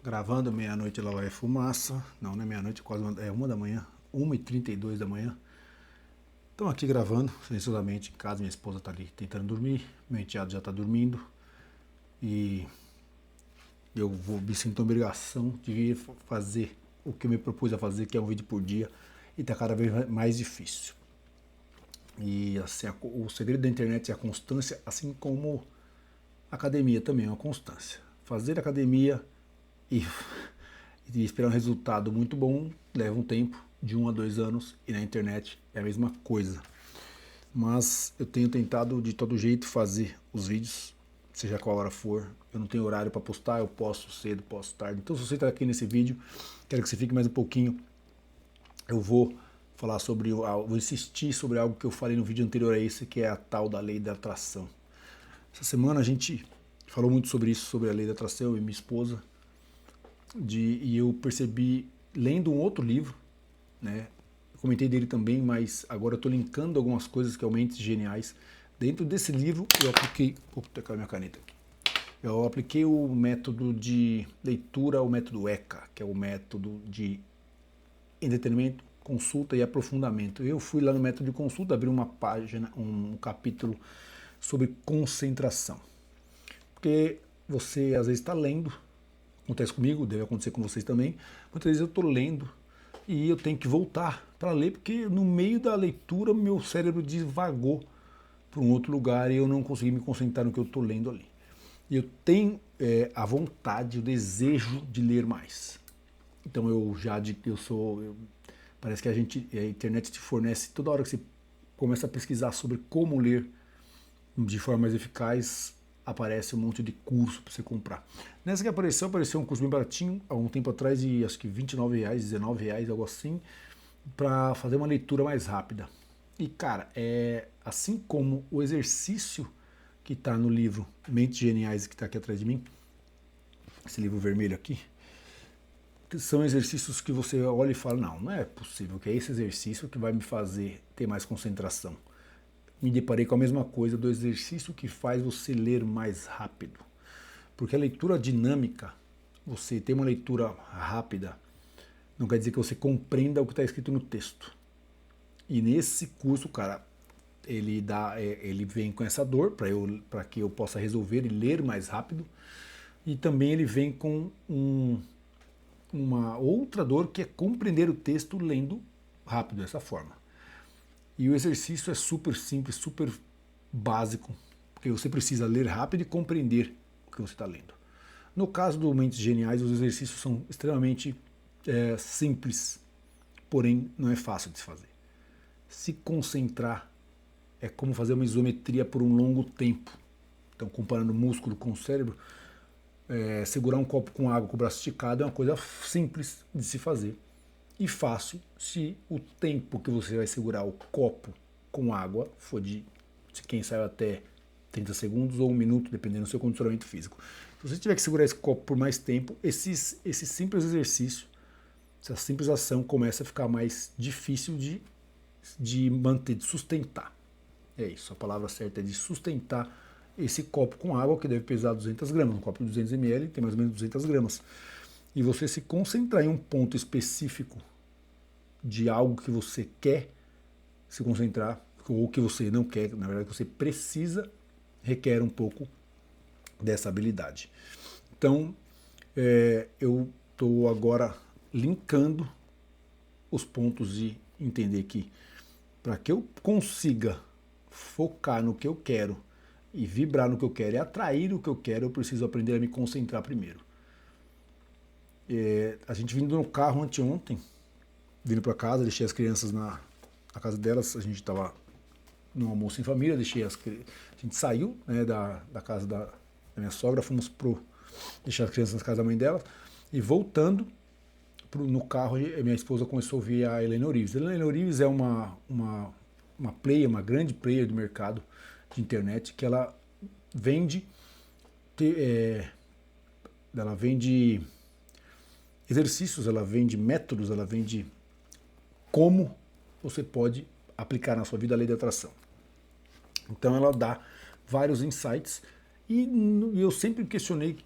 Gravando, meia-noite lá vai fumaça. Não, não é meia-noite, quase é 1 da manhã. 1h32 da manhã. Estão aqui gravando, silenciosamente em casa. Minha esposa está ali tentando dormir. Meu enteado já está dormindo. E eu me sinto a obrigação de vir fazer o que eu me propus a fazer, que é um vídeo por dia. E está cada vez mais difícil. E assim, o segredo da internet é a constância, assim como a academia também é uma constância. Fazer academia e esperar um resultado muito bom leva um tempo, de 1 a 2 anos, e na internet é a mesma coisa. Mas eu tenho tentado de todo jeito fazer os vídeos, seja qual hora for. Eu não tenho horário para postar, eu posto cedo, posto tarde. Então se você está aqui nesse vídeo, quero que você fique mais um pouquinho. Eu vou falar sobre, vou insistir sobre algo que eu falei no vídeo anterior a esse, que é a tal da lei da atração. Essa semana a gente falou muito sobre isso, sobre a lei da atração, eu e minha esposa. E eu percebi, lendo um outro livro, né? Eu comentei dele também, mas agora eu estou linkando algumas coisas que são Mentes Geniais. Dentro desse livro eu apliquei... Opa, caiu minha caneta aqui. Eu apliquei o método de leitura, o método ECA, que é o método de entretenimento, consulta e aprofundamento. Eu fui lá no método de consulta, abri uma página, um capítulo sobre concentração. Porque você às vezes está lendo, acontece comigo, deve acontecer com vocês também, muitas vezes eu estou lendo e eu tenho que voltar para ler, porque no meio da leitura meu cérebro divagou para um outro lugar e eu não consegui me concentrar no que eu estou lendo ali. E eu tenho a vontade, o desejo de ler mais. Então parece que a internet te fornece, toda hora que você começa a pesquisar sobre como ler de forma mais eficaz, aparece um monte de curso para você comprar. Nessa que apareceu um curso bem baratinho, há um tempo atrás, de acho que R$29, R$19, algo assim, para fazer uma leitura mais rápida. E cara, assim como o exercício que está no livro Mentes Geniais, que está aqui atrás de mim, esse livro vermelho aqui, são exercícios que você olha e fala, não é possível que é esse exercício que vai me fazer ter mais concentração. Me deparei com a mesma coisa do exercício que faz você ler mais rápido. Porque a leitura dinâmica, você tem uma leitura rápida, não quer dizer que você compreenda o que está escrito no texto. E nesse curso, cara, ele vem com essa dor para que eu possa resolver e ler mais rápido. E também ele vem com uma outra dor, que é compreender o texto lendo rápido dessa forma. E o exercício é super simples, super básico, porque você precisa ler rápido e compreender o que você está lendo. No caso do Mentes Geniais, os exercícios são extremamente simples, porém não é fácil de se fazer. Se concentrar é como fazer uma isometria por um longo tempo. Então, comparando o músculo com o cérebro, segurar um copo com água com o braço esticado é uma coisa simples de se fazer e fácil se o tempo que você vai segurar o copo com água for de, quem sabe, até 30 segundos ou 1 minuto, dependendo do seu condicionamento físico. Se você tiver que segurar esse copo por mais tempo, esse simples exercício, essa simples ação começa a ficar mais difícil de manter, de sustentar. É isso, a palavra certa é de sustentar esse copo com água, que deve pesar 200 gramas. Um copo de 200 ml tem mais ou menos 200 gramas. E você se concentrar em um ponto específico de algo que você quer se concentrar, ou que você não quer, na verdade, que você precisa, requer um pouco dessa habilidade. Então, eu estou agora linkando os pontos de entender que para que eu consiga focar no que eu quero e vibrar no que eu quero e atrair o que eu quero, eu preciso aprender a me concentrar primeiro. A gente vindo no carro anteontem, vindo para casa, deixei as crianças na casa delas, a gente estava no almoço em família, a gente saiu, né, da casa da minha sogra, fomos deixar as crianças na casa da mãe dela, e voltando no carro, minha esposa começou a ouvir a Helena Orives. A Helena Orives é uma player, uma grande player do mercado de internet, que ela vende exercícios, ela vende métodos, ela vende como você pode aplicar na sua vida a lei da atração. Então ela dá vários insights e eu sempre questionei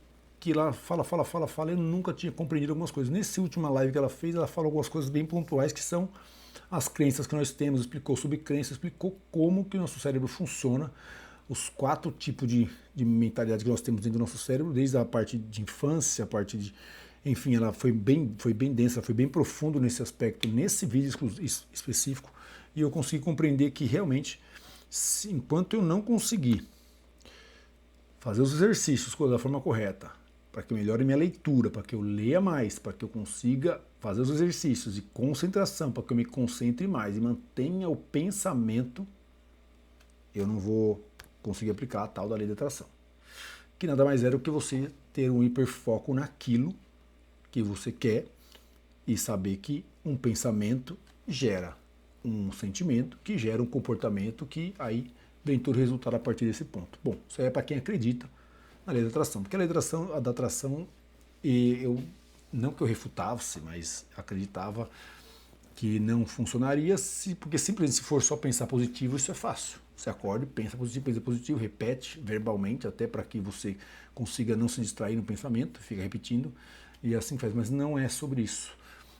que ela fala, eu nunca tinha compreendido algumas coisas. Nesse última live que ela fez, ela fala algumas coisas bem pontuais que são as crenças que nós temos, explicou sobre crenças, explicou como que o nosso cérebro funciona, os 4 tipos de mentalidade que nós temos dentro do nosso cérebro, desde a parte de infância, a parte de... Enfim, ela foi bem densa, foi bem profundo nesse aspecto, nesse vídeo específico, e eu consegui compreender que realmente, enquanto eu não conseguir fazer os exercícios da forma correta, para que eu melhore minha leitura, para que eu leia mais, para que eu consiga fazer os exercícios de concentração, para que eu me concentre mais e mantenha o pensamento, eu não vou conseguir aplicar a tal da lei da atração. Que nada mais é do que você ter um hiperfoco naquilo que você quer e saber que um pensamento gera um sentimento, que gera um comportamento, que aí vem todo o resultado a partir desse ponto. Bom, isso aí é para quem acredita na lei da atração, porque a lei da atração, eu não que eu refutasse, mas acreditava que não funcionaria, porque simplesmente se for só pensar positivo, isso é fácil. Você acorda, pensa positivo, repete verbalmente, até para que você consiga não se distrair no pensamento, fica repetindo, e assim faz. Mas não é sobre isso.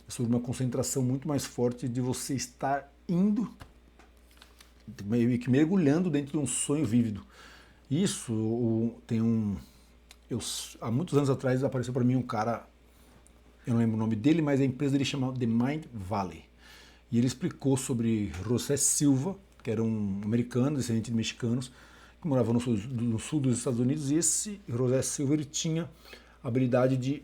É sobre uma concentração muito mais forte de você estar indo, meio que mergulhando dentro de um sonho vívido. Isso tem há muitos anos atrás apareceu para mim um cara, eu não lembro o nome dele, mas a empresa dele chamava The Mind Valley. E ele explicou sobre José Silva, que era um americano, descendente de mexicanos, que morava no sul dos Estados Unidos, e esse José Silva ele tinha a habilidade de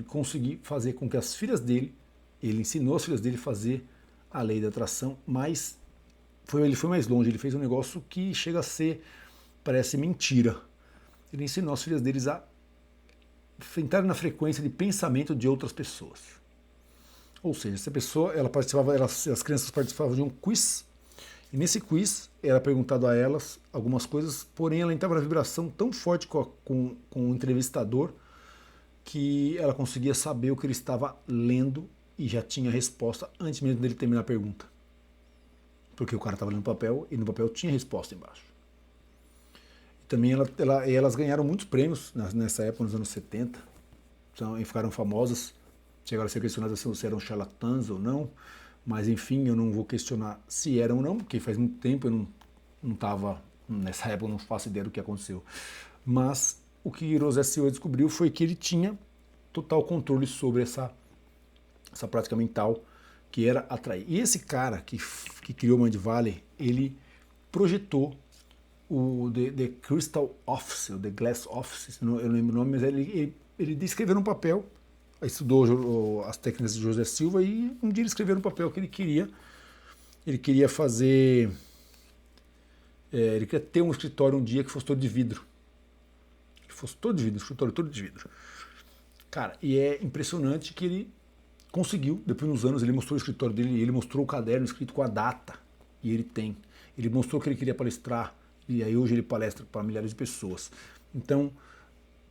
conseguir fazer com que as filhas dele, ele ensinou as filhas dele a fazer a lei da atração, mas ele foi mais longe, ele fez um negócio que chega a ser, parece mentira. Ele ensinou as filhas deles a entrar na frequência de pensamento de outras pessoas. Ou seja, essa pessoa, as crianças participavam de um quiz, e nesse quiz era perguntado a elas algumas coisas, porém ela entrava na vibração tão forte com o entrevistador que ela conseguia saber o que ele estava lendo e já tinha a resposta antes mesmo dele terminar a pergunta. Porque o cara estava lendo papel e no papel tinha resposta embaixo. E também elas ganharam muitos prêmios nessa época, nos anos 70, e ficaram famosas, chegaram a ser questionadas se eram charlatãs ou não, mas enfim, eu não vou questionar se eram ou não, porque faz muito tempo, eu não estava, nessa época eu não faço ideia do que aconteceu. Mas o que José Silva descobriu foi que ele tinha total controle sobre essa prática mental, que era atrair. E esse cara que criou o Mind Valley, ele projetou o The Crystal Office, o The Glass Office, eu não lembro o nome, mas ele descreveu no papel, estudou as técnicas de José Silva e um dia ele escreveu no papel que ele queria fazer, ele queria ter um escritório um dia que fosse todo de vidro. Escritório todo de vidro. Cara, e é impressionante que ele conseguiu, depois de uns anos, ele mostrou o escritório dele, ele mostrou o caderno escrito com a data, e ele tem. Ele mostrou que ele queria palestrar, e aí hoje ele palestra para milhares de pessoas. Então,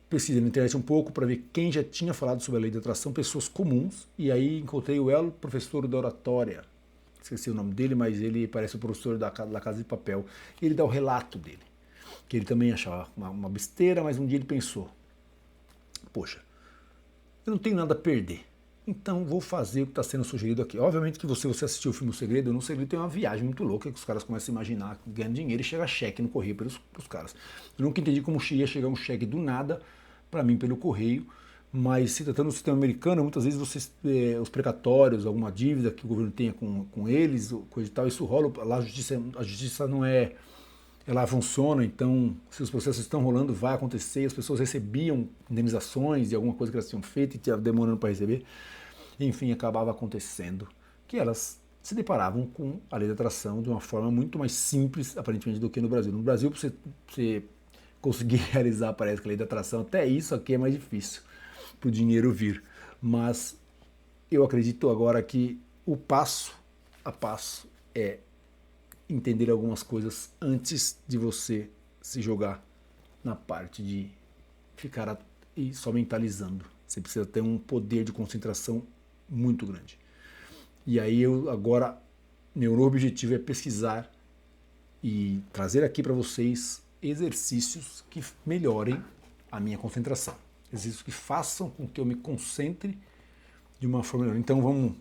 pesquisei na internet um pouco para ver quem já tinha falado sobre a lei da atração, pessoas comuns, e aí encontrei o El, professor da oratória, esqueci o nome dele, mas ele parece o professor da Casa de Papel. Ele dá o relato dele, que ele também achava uma besteira, mas um dia ele pensou, poxa, eu não tenho nada a perder, então vou fazer o que está sendo sugerido aqui. Obviamente que você assistiu o filme O Segredo, no Segredo tem uma viagem muito louca, que os caras começam a imaginar ganhando dinheiro e chega cheque no correio para os caras. Eu nunca entendi como ia chegar um cheque do nada para mim pelo correio, mas se tratando do sistema americano, muitas vezes os precatórios, alguma dívida que o governo tenha com eles, coisa e tal, isso rola, lá a justiça não é... Ela funciona, então se os processos estão rolando, vai acontecer, as pessoas recebiam indenizações de alguma coisa que elas tinham feito e estavam demorando para receber. Enfim, acabava acontecendo que elas se deparavam com a lei da atração de uma forma muito mais simples, aparentemente, do que no Brasil. No Brasil, para você conseguir realizar, parece que a lei da atração, até isso aqui é mais difícil para o dinheiro vir. Mas eu acredito agora que o passo a passo é entender algumas coisas antes de você se jogar na parte de ficar só mentalizando. Você precisa ter um poder de concentração muito grande. E aí meu novo objetivo é pesquisar e trazer aqui para vocês exercícios que melhorem a minha concentração. exercícios que façam com que eu me concentre de uma forma melhor. Então vamos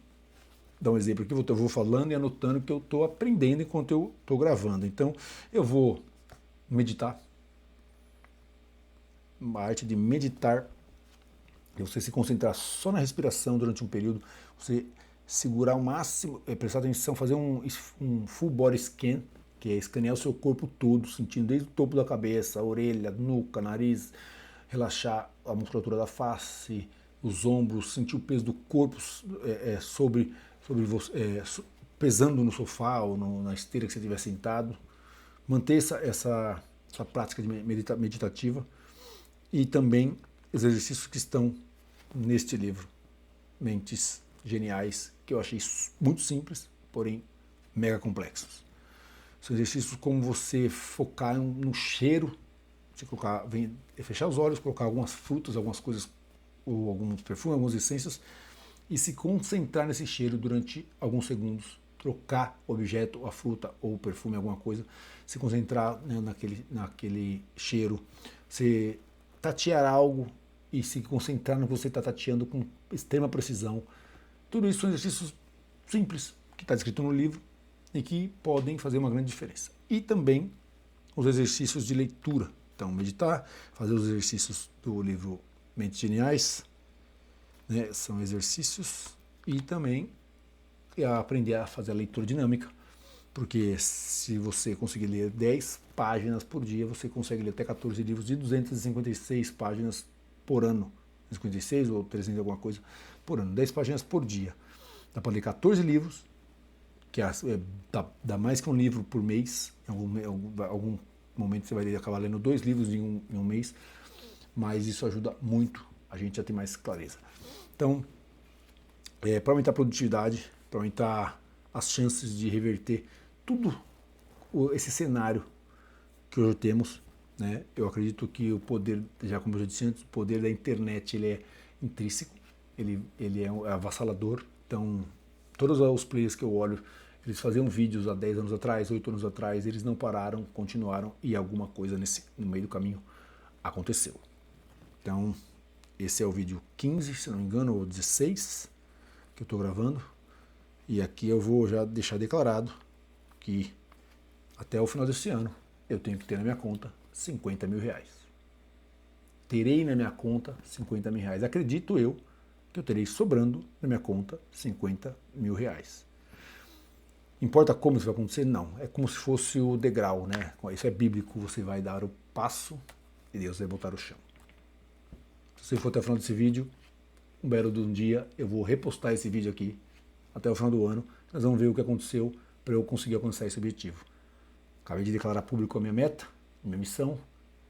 dar um exemplo aqui, eu vou falando e anotando o que eu estou aprendendo enquanto eu estou gravando. Então eu vou meditar, a arte de meditar, é você se concentrar só na respiração durante um período, você segurar o máximo, prestar atenção, fazer um full body scan, que é escanear o seu corpo todo, sentindo desde o topo da cabeça, a orelha, nuca, nariz, relaxar a musculatura da face, os ombros, sentir o peso do corpo sobre você, pesando no sofá ou na esteira que você estiver sentado. Manter essa prática de meditativa e também os exercícios que estão neste livro, Mentes Geniais, que eu achei muito simples, porém mega complexos. São exercícios como você focar no cheiro, você fechar os olhos, colocar algumas frutas, algumas coisas, ou alguns perfumes, algumas essências, e se concentrar nesse cheiro durante alguns segundos, trocar o objeto, a fruta ou o perfume, alguma coisa, se concentrar, né, naquele cheiro, você tatear algo e se concentrar no que você está tateando com extrema precisão. Tudo isso são exercícios simples, que está descrito no livro e que podem fazer uma grande diferença. E também os exercícios de leitura. Então, meditar, fazer os exercícios do livro Mentes Geniais, né, são exercícios, e também aprender a fazer a leitura dinâmica, porque se você conseguir ler 10 páginas por dia, você consegue ler até 14 livros de 256 páginas por ano, 56 ou 300 alguma coisa por ano, 10 páginas por dia. Dá para ler 14 livros, que dá mais que um livro por mês, em algum momento você vai acabar lendo 2 livros em um mês, mas isso ajuda muito a gente a ter mais clareza. Então, para aumentar a produtividade, para aumentar as chances de reverter tudo esse cenário que hoje temos, né? Eu acredito que o poder, já como eu já disse antes, o poder da internet ele é intrínseco, ele é avassalador. Então, todos os players que eu olho, eles faziam vídeos há 10 anos atrás, 8 anos atrás, eles não pararam, continuaram e alguma coisa no meio do caminho aconteceu. Então, esse é o vídeo 15, se não me engano, ou 16 que eu estou gravando. E aqui eu vou já deixar declarado que até o final desse ano eu tenho que ter na minha conta 50 mil reais. Terei na minha conta 50 mil reais. Acredito eu que eu terei sobrando na minha conta 50 mil reais. Importa como isso vai acontecer? Não. É como se fosse o degrau, né? Isso é bíblico. Você vai dar o passo e Deus vai botar o chão. Se você for até o final desse vídeo, um belo de um dia, eu vou repostar esse vídeo aqui até o final do ano. Nós vamos ver o que aconteceu para eu conseguir alcançar esse objetivo. Acabei de declarar público a minha meta, a minha missão,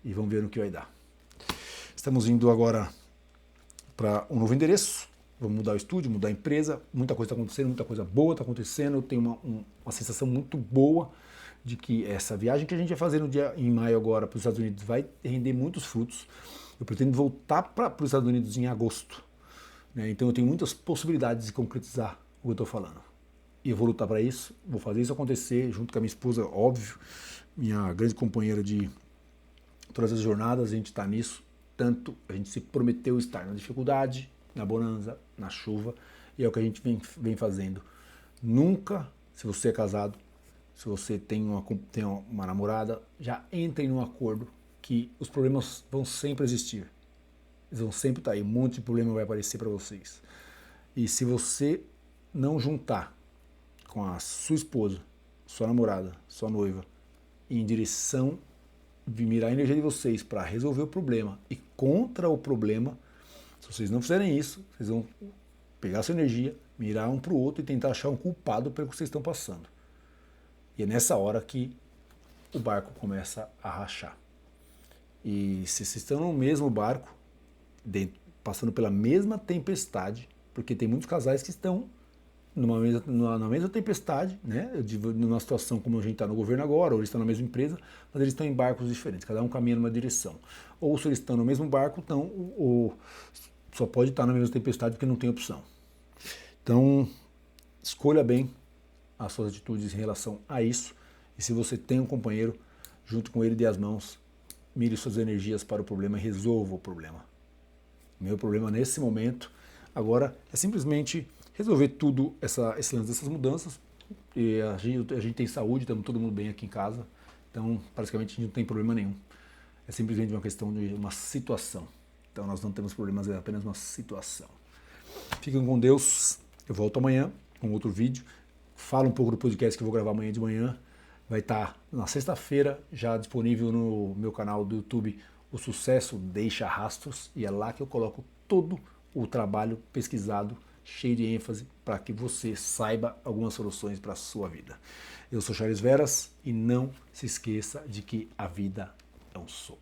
e vamos ver no que vai dar. Estamos indo agora para um novo endereço. Vamos mudar o estúdio, mudar a empresa. Muita coisa está acontecendo, muita coisa boa está acontecendo. Eu tenho uma sensação muito boa de que essa viagem que a gente vai fazer em maio agora para os Estados Unidos vai render muitos frutos. Eu pretendo voltar para os Estados Unidos em agosto, né? Então eu tenho muitas possibilidades de concretizar o que eu estou falando. E eu vou lutar para isso, vou fazer isso acontecer junto com a minha esposa, óbvio, minha grande companheira de todas as jornadas. A gente está nisso, tanto a gente se prometeu estar na dificuldade, na bonança, na chuva, e é o que a gente vem fazendo. Nunca, se você é casado, se você tem uma namorada, já entrem num acordo que os problemas vão sempre existir. Eles vão sempre estar aí, um monte de problema vai aparecer para vocês. E se você não juntar com a sua esposa, sua namorada, sua noiva, em direção de mirar a energia de vocês para resolver o problema e contra o problema, se vocês não fizerem isso, vocês vão pegar a sua energia, mirar um para o outro e tentar achar um culpado pelo que vocês estão passando. E é nessa hora que o barco começa a rachar. E se vocês estão no mesmo barco, passando pela mesma tempestade, porque tem muitos casais que estão na mesma tempestade, né? Numa situação como a gente está no governo agora, ou eles estão na mesma empresa, mas eles estão em barcos diferentes, cada um caminha numa direção. Ou se eles estão no mesmo barco, só pode estar na mesma tempestade porque não tem opção. Então, escolha bem as suas atitudes em relação a isso, e se você tem um companheiro, junto com ele, dê as mãos, mire suas energias para o problema e resolva o problema. Meu problema nesse momento agora é simplesmente resolver tudo esse lance dessas mudanças. E a gente tem saúde, estamos todo mundo bem aqui em casa, então praticamente a gente não tem problema nenhum. É simplesmente uma questão de uma situação. Então nós não temos problemas, é apenas uma situação. Fiquem com Deus. Eu volto amanhã com outro vídeo. Falo um pouco do podcast que eu vou gravar amanhã de manhã. Vai estar na sexta-feira já disponível no meu canal do YouTube, O Sucesso Deixa Rastros, e é lá que eu coloco todo o trabalho pesquisado, cheio de ênfase, para que você saiba algumas soluções para a sua vida. Eu sou Charles Veras e não se esqueça de que a vida é um sopro.